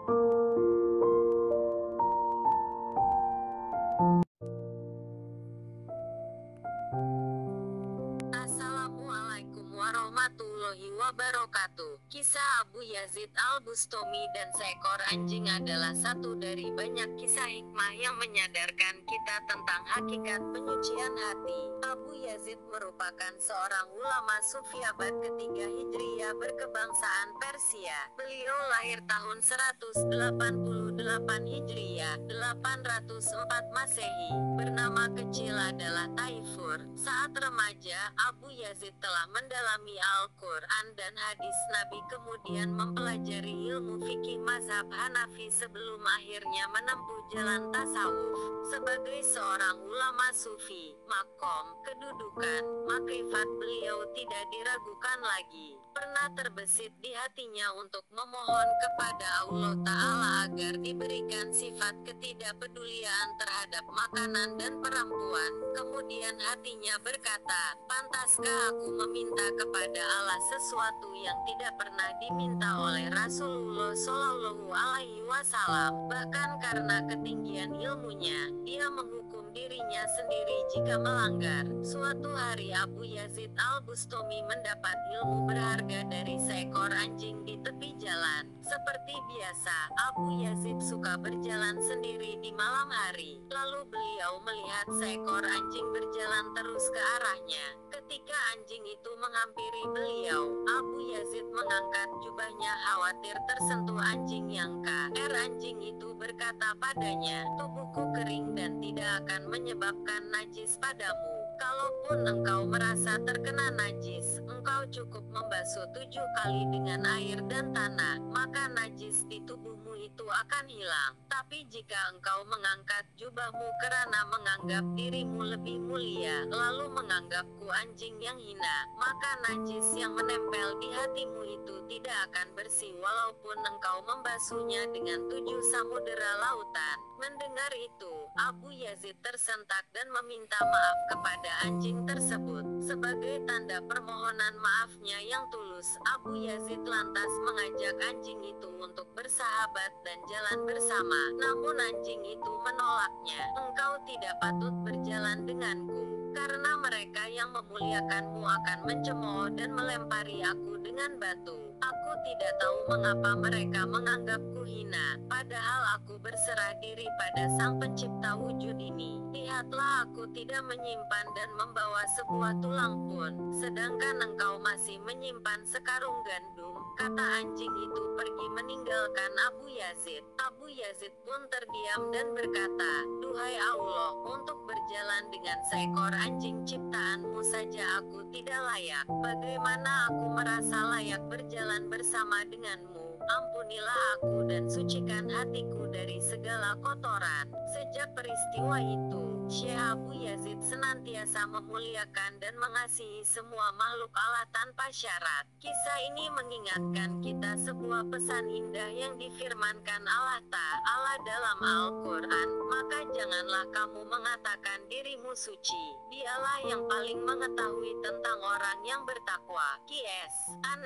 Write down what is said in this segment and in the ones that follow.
Assalamualaikum warahmatullahi wabarakatuh. Kisah Abu Yazid Al-Bustami dan seekor anjing adalah satu dari banyak kisah hikmah yang menyadarkan kita tentang hakikat penyucian hati. Abu Yazid merupakan seorang ulama sufi abad ketiga Hijriyah berkebangsaan Persia. Beliau lahir tahun 188 Hijriyah, 804 Masehi. Bernama kecil adalah Taifur. Saat remaja, Abu Yazid telah mendalami Al-Quran dan hadis Nabi, kemudian mempelajari ilmu fikih mazhab Hanafi sebelum akhirnya menempuh jalan tasawuf. Sebagai seorang ulama sufi, makom, kedudukan, makrifat beliau tidak diragukan lagi. Pernah terbesit di hatinya untuk memohon kepada Allah Ta'ala agar diberikan sifat ketidakpedulian terhadap makanan dan perempuan. Kemudian hatinya berkata, pantaskah aku meminta kepada Allah sesuatu yang tidak pernah diminta oleh Rasulullah Shallallahu Alaihi Wasallam. Bahkan karena ketinggian ilmunya, dia menghukum dirinya sendiri jika melanggar. Suatu hari Abu Yazid Al-Bustami mendapat ilmu berharga dari seekor anjing di tepi jalan. Seperti biasa, Abu Yazid suka berjalan sendiri di malam hari. Lalu beliau melihat seekor anjing berjalan terus ke arahnya. Ketika anjing itu menghampiri beliau, Abu Yazid mengangkat jubahnya khawatir tersentuh anjing yang kr. Anjing itu berkata padanya, tubuhku kering dan tidak akan menyebabkan najis padamu. Kalaupun engkau merasa terkena najis, engkau cukup membasuh 7 kali dengan air dan tanah, maka najis di tubuhmu itu akan hilang. Tapi jika engkau mengangkat jubahmu karena menganggap dirimu lebih mulia, lalu menganggapku anjing yang hina, maka najis yang menempel di hatimu itu tidak akan bersih walaupun engkau membasuhnya dengan 7 samudera lautan. Mendengar itu, Abu Yazid tersentak dan meminta maaf kepada anjing tersebut. Sebagai tanda permohonan maafnya yang tulus, Abu Yazid lantas mengajak anjing itu untuk bersahabat dan jalan bersama. Namun anjing itu menolaknya. Engkau tidak patut berjalan denganku, karena mereka yang memuliakanmu akan mencemooh dan melempari aku dengan batu. Aku tidak tahu mengapa mereka menganggapku hina, padahal aku berserah diri pada Sang Pencipta wujud ini. Lihatlah, aku tidak menyimpan dan membawa sebuah tulang pun, sedangkan engkau masih menyimpan sekarung gandum. Kata anjing itu pergi meninggalkan Abu Yazid. Abu Yazid pun terdiam dan berkata, duhai Allah, untuk berjalan dengan seekor anjing ciptaanmu saja aku tidak layak. Bagaimana aku merasa layak berjalan bersama denganmu? Ampunilah aku dan sucikan hatiku dari segala kotoran. Sejak peristiwa itu, Syekh Abu Yazid senantiasa memuliakan dan mengasihi semua makhluk Allah tanpa syarat. Kisah ini mengingatkan kita sebuah pesan indah yang difirmankan Allah Ta'ala dalam Al-Quran. Maka janganlah kamu mengatakan dirimu suci. Dialah yang paling mengetahui tentang orang yang bertakwa. Qs. An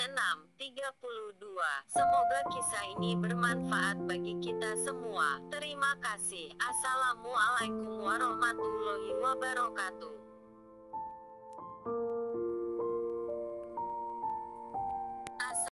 6:32. Semoga kisah ini bermanfaat bagi kita semua. Terima kasih. Assalamualaikum warahmatullahi wabarakatuh.